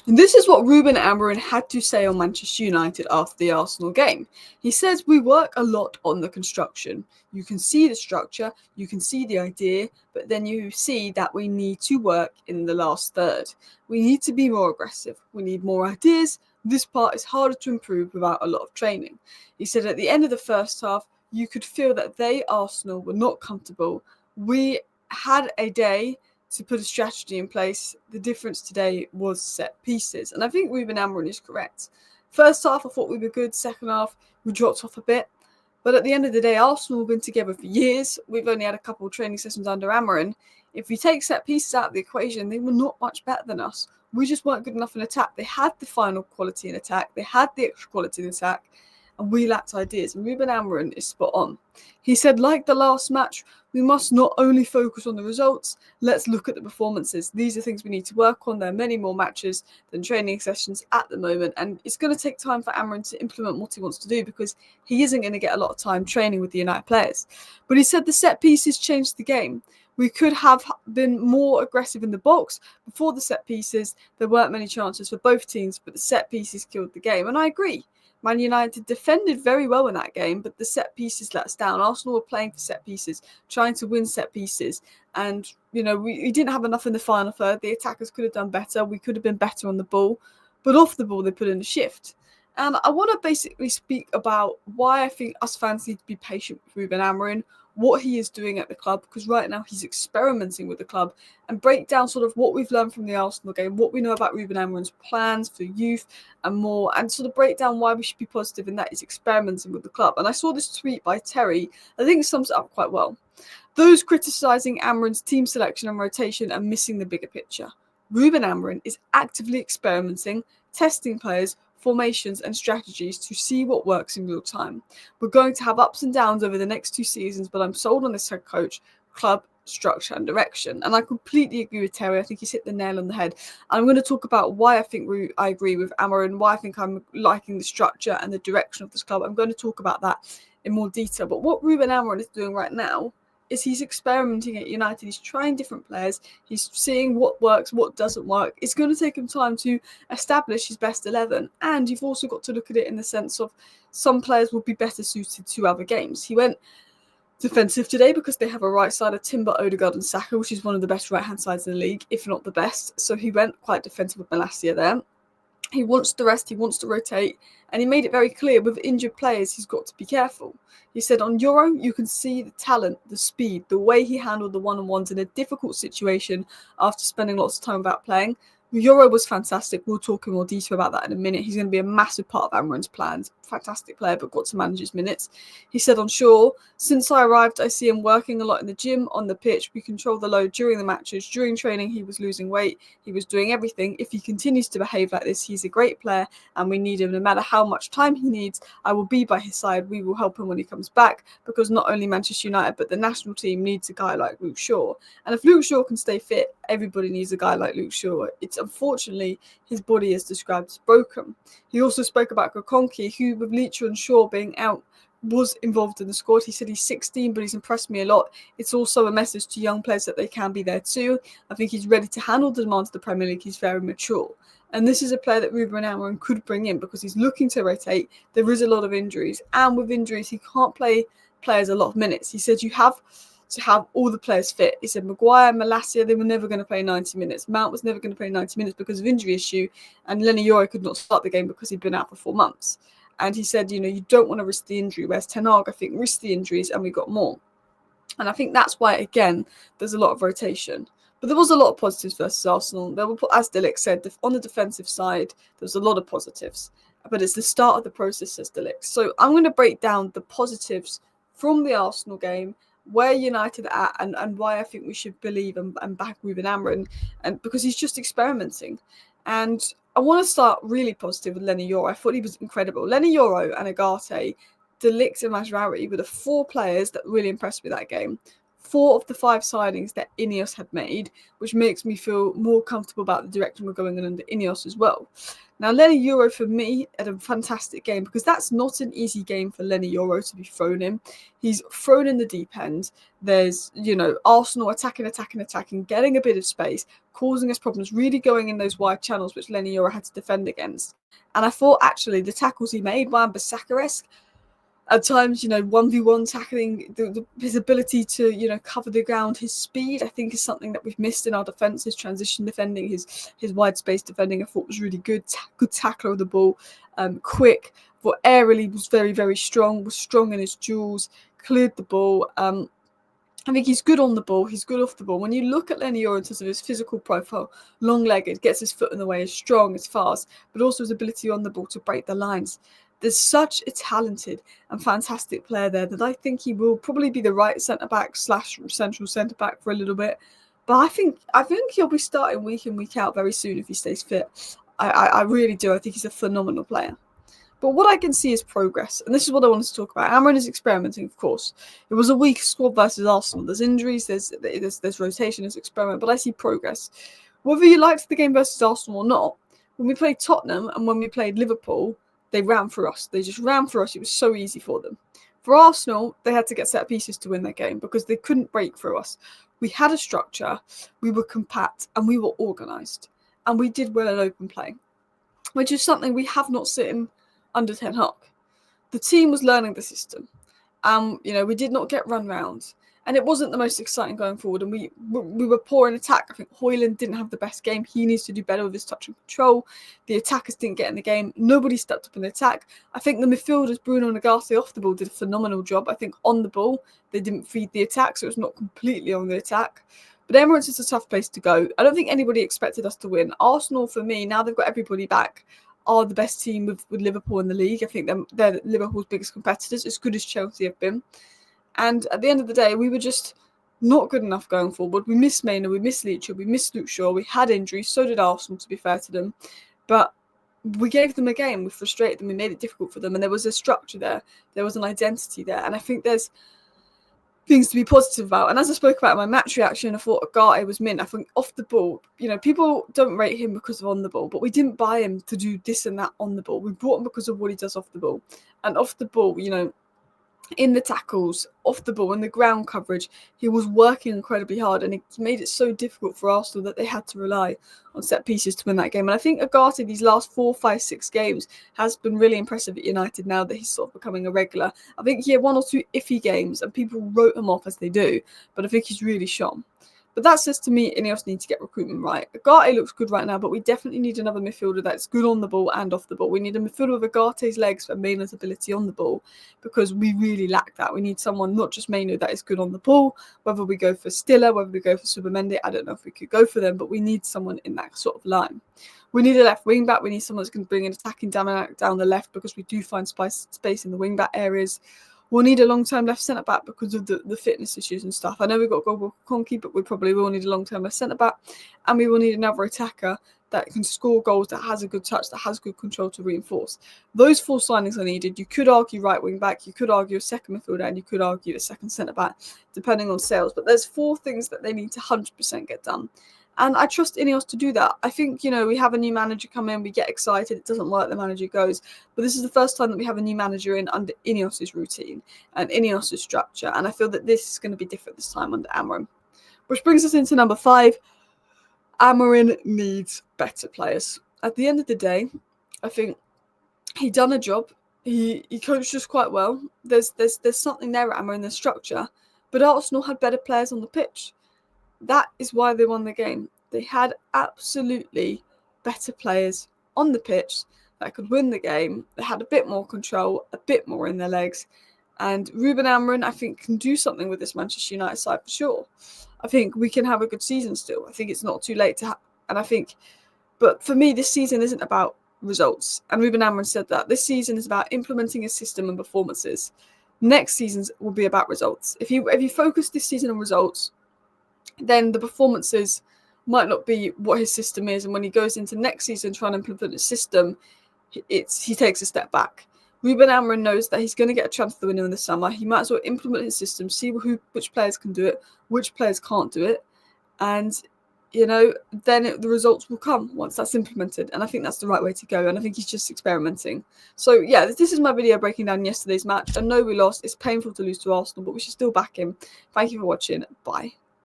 And this is what Ruben Amorim had to say on Manchester United after the Arsenal game. He says, "We work a lot on the construction. You can see the structure, you can see the idea, but then you see that we need to work in the last third. We need to be more aggressive. We need more ideas. This part is harder to improve without a lot of training." He said at the end of the first half, you could feel that they, Arsenal, were not comfortable. We had a day to put a strategy in place. The difference today was set pieces. And I think Ruben Amorim is correct. First half, I thought we were good. Second half, we dropped off a bit. But at the end of the day, Arsenal have been together for years. We've only had a couple of training sessions under Amorim. If we take set pieces out of the equation, they were not much better than us. We just weren't good enough in attack. They had the final quality in attack. They had the extra quality in attack. And we lacked ideas. And Ruben Amorim is spot on. He said, like the last match, we must not only focus on the results, let's look at the performances. These are things we need to work on. There are many more matches than training sessions at the moment. And it's going to take time for Amorim to implement what he wants to do because he isn't going to get a lot of time training with the United players. But he said the set pieces changed the game. We could have been more aggressive in the box. Before the set pieces, there weren't many chances for both teams, but the set pieces killed the game. And I agree. Man United defended very well in that game, but the set pieces let us down. Arsenal were playing for set pieces, trying to win set pieces. And, we didn't have enough in the final third. The attackers could have done better. We could have been better on the ball. But off the ball, they put in a shift. And I want to basically speak about why I think us fans need to be patient with Ruben Amorim, what he is doing at the club, because right now he's experimenting with the club, and break down sort of what we've learned from the Arsenal game, what we know about Ruben Amorim's plans for youth and more, and sort of break down why we should be positive in that he's experimenting with the club. And I saw this tweet by Terry, I think it sums it up quite well. "Those criticising Amorim's team selection and rotation are missing the bigger picture. Ruben Amorim is actively experimenting, testing players, formations and strategies to see what works in real time. We're going to have ups and downs over the next 2 seasons, but I'm sold on this head coach, club, structure and direction." And I completely agree with Terry. I think he's hit the nail on the head. I'm going to talk about why I think I agree with Amorim, why I think I'm liking the structure and the direction of this club. I'm going to talk about that in more detail. But what Ruben Amorim is doing right now is he's experimenting at United. He's trying different players. He's seeing what works, what doesn't work. It's going to take him time to establish his best 11. And you've also got to look at it in the sense of some players will be better suited to other games. He went defensive today because they have a right side of Timber, Odegaard and Saka, which is one of the best right-hand sides in the league, if not the best. So he went quite defensive with Malacia there. He wants to rest, he wants to rotate, and he made it very clear with injured players he's got to be careful. He said on Yoro, you can see the talent, the speed, the way he handled the one-on-ones in a difficult situation after spending lots of time without playing. Yoro was fantastic. We'll talk in more detail about that in a minute. He's going to be a massive part of Amorim's plans. Fantastic player, but got to manage his minutes. He said on Shaw, "Since I arrived, I see him working a lot in the gym, on the pitch. We control the load during the matches. During training, he was losing weight. He was doing everything. If he continues to behave like this, he's a great player and we need him. No matter how much time he needs, I will be by his side. We will help him when he comes back because not only Manchester United, but the national team needs a guy like Luke Shaw. And if Luke Shaw can stay fit, everybody needs a guy like Luke Shaw. It's unfortunately his body is described as broken." He also spoke about Kokonki, who with Leacher and Shaw being out was involved in the squad. He said he's 16, but he's impressed me a lot. It's also a message to young players that they can be there too. I think he's ready to handle the demands of the Premier League. He's very mature. And this is a player that Ruben Amorim could bring in because he's looking to rotate. There is a lot of injuries. And with injuries, he can't play players a lot of minutes. He said you have to have all the players fit. He said Maguire, Malacia, they were never going to play 90 minutes. Mount was never going to play 90 minutes because of injury issue. And Leny Yoro could not start the game because he'd been out for 4 months. And he said, you don't want to risk the injury. Whereas Ten Hag, I think, risked the injuries and we got more. And I think that's why, again, there's a lot of rotation. But there was a lot of positives versus Arsenal. There were, as Delic said, on the defensive side, there was a lot of positives. But it's the start of the process, says Delic. So I'm going to break down the positives from the Arsenal game, where United are at, and why I think we should believe and back Ruben Amorim, and because he's just experimenting. And I want to start really positive with Leny Yoro. I thought he was incredible. Leny Yoro and Ugarte, De Ligt and Mazraoui were the 4 players that really impressed me that game. 4 of the 5 signings that Ineos had made, which makes me feel more comfortable about the direction we're going in under Ineos as well. Now, Leny Yoro, for me, had a fantastic game, because that's not an easy game for Leny Yoro to be thrown in. He's thrown in the deep end. There's, Arsenal attacking, getting a bit of space, causing us problems, really going in those wide channels, which Leny Yoro had to defend against. And I thought, actually, the tackles he made were Ambassador-esque. At times, 1v1 tackling, his ability to, cover the ground, his speed, I think, is something that we've missed in our defence. His transition defending, his wide space defending, I thought was really good. Good tackler of the ball, quick. But aerially was very, very strong. Was strong in his duels, cleared the ball. I think he's good on the ball. He's good off the ball. When you look at Leny Yoro in terms of his physical profile, long-legged, gets his foot in the way, is strong, is fast, but also his ability on the ball to break the lines. There's such a talented and fantastic player there that I think he will probably be the right centre-back / central centre-back for a little bit. But I think he'll be starting week in, week out very soon if he stays fit. I really do. I think he's a phenomenal player. But what I can see is progress, and this is what I wanted to talk about. Amorim is experimenting, of course. It was a weak squad versus Arsenal. There's injuries, there's rotation, there's experiment, but I see progress. Whether you liked the game versus Arsenal or not, when we played Tottenham and when we played Liverpool, they ran for us. They just ran for us. It was so easy for them. For Arsenal, they had to get set pieces to win their game because they couldn't break through us. We had a structure, we were compact, and we were organised. And we did well in open play, which is something we have not seen under Ten Hag. The team was learning the system. We did not get run round. And it wasn't the most exciting going forward. And we were poor in attack. I think Højlund didn't have the best game. He needs to do better with his touch and control. The attackers didn't get in the game. Nobody stepped up in the attack. I think the midfielders, Bruno and Ugarte, off the ball did a phenomenal job. I think on the ball, they didn't feed the attack, so it was not completely on the attack. But Emirates is a tough place to go. I don't think anybody expected us to win. Arsenal, for me, now they've got everybody back, are the best team with Liverpool in the league. I think they're Liverpool's biggest competitors, as good as Chelsea have been. And at the end of the day, we were just not good enough going forward. We missed Maynard, we missed Leach, we missed Luke Shaw, we had injuries, so did Arsenal, to be fair to them. But we gave them a game, we frustrated them, we made it difficult for them, and there was a structure there, there was an identity there, and I think there's things to be positive about. And as I spoke about in my match reaction, I thought Ugarte was mint. I think off the ball, people don't rate him because of on the ball, but we didn't buy him to do this and that on the ball. We brought him because of what he does off the ball. And off the ball, in the tackles, off the ball, in the ground coverage, he was working incredibly hard, and it made it so difficult for Arsenal that they had to rely on set pieces to win that game. And I think Ugarte, these last 4, 5, 6 games, has been really impressive at United now that he's sort of becoming a regular. I think he had 1 or 2 iffy games, and people wrote him off as they do, but I think he's really shone. But that says to me, Ineos need to get recruitment right. Ugarte looks good right now, but we definitely need another midfielder that's good on the ball and off the ball. We need a midfielder with Ugarte's legs and Maynard's ability on the ball, because we really lack that. We need someone, not just Maynard, that is good on the ball. Whether we go for Stiller, whether we go for Subamendi, I don't know if we could go for them, but we need someone in that sort of line. We need a left wing back. We need someone that's going to bring an attacking down the left, because we do find space in the wing back areas. We'll need a long-term left centre-back because of the fitness issues and stuff. I know we've got Gogol Conky, but we probably will need a long-term left centre-back. And we will need another attacker that can score goals, that has a good touch, that has good control to reinforce. Those 4 signings are needed. You could argue right wing-back, you could argue a second midfielder, and you could argue a second centre-back, depending on sales. But there's 4 things that they need to 100% get done. And I trust Ineos to do that. I think, we have a new manager come in, we get excited, it doesn't work, the manager goes. But this is the first time that we have a new manager in under Ineos' routine and Ineos' structure. And I feel that this is going to be different this time under Amorim. Which brings us into number 5. Amorim needs better players. At the end of the day, I think he done a job. He coached us quite well. There's something there at Amorim, the structure. But Arsenal had better players on the pitch. That is why they won the game. They had absolutely better players on the pitch that could win the game. They had a bit more control, a bit more in their legs. And Ruben Amorim, I think, can do something with this Manchester United side for sure. I think we can have a good season still. I think it's not too late to but for me, this season isn't about results. And Ruben Amorim said that. This season is about implementing a system and performances. Next season will be about results. If you focus this season on results, then the performances might not be what his system is. And when he goes into next season trying to implement a system, he takes a step back. Ruben Amorim knows that he's going to get a transfer window in the summer. He might as well implement his system, see which players can do it, which players can't do it, and then the results will come once that's implemented. And I think that's the right way to go. And I think he's just experimenting. So yeah, this is my video breaking down yesterday's match. I know we lost. It's painful to lose to Arsenal, but we should still back him. Thank you for watching. Bye.